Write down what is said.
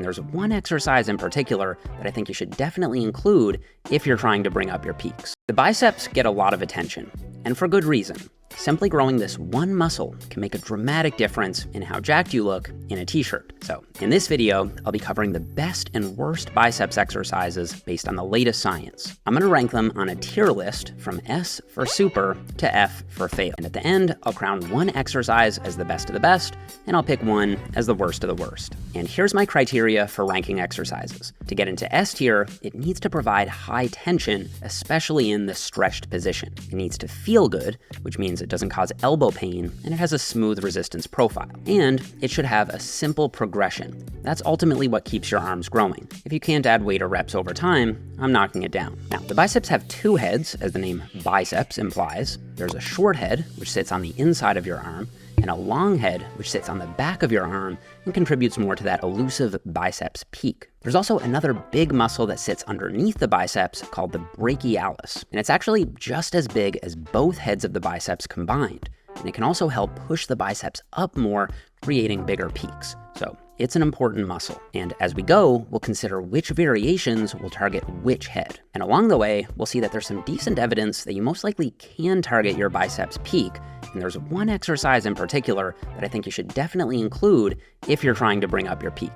and there's one exercise in particular that I think you should definitely include if you're trying to bring up your peaks. The biceps get a lot of attention, and for good reason. Simply growing this one muscle can make a dramatic difference in how jacked you look in a t-shirt. So in this video, I'll be covering the best and worst biceps exercises based on the latest science. I'm gonna rank them on a tier list from S for super to F for fail. And at the end, I'll crown one exercise as the best of the best, and I'll pick one as the worst of the worst. And here's my criteria for ranking exercises. To get into S tier, it needs to provide high tension, especially in the stretched position. It needs to feel good, which means it doesn't cause elbow pain, and it has a smooth resistance profile. And it should have a simple progression. That's ultimately what keeps your arms growing. If you can't add weight or reps over time, I'm knocking it down. Now, the biceps have two heads, as the name biceps implies. There's a short head, which sits on the inside of your arm, and a long head, which sits on the back of your arm and contributes more to that elusive biceps peak. There's also another big muscle that sits underneath the biceps called the brachialis, and it's actually just as big as both heads of the biceps combined, and it can also help push the biceps up more, creating bigger peaks. So it's an important muscle. And as we go, we'll consider which variations will target which head. And along the way, we'll see that there's some decent evidence that you most likely can target your biceps peak. And there's one exercise in particular that I think you should definitely include if you're trying to bring up your peak.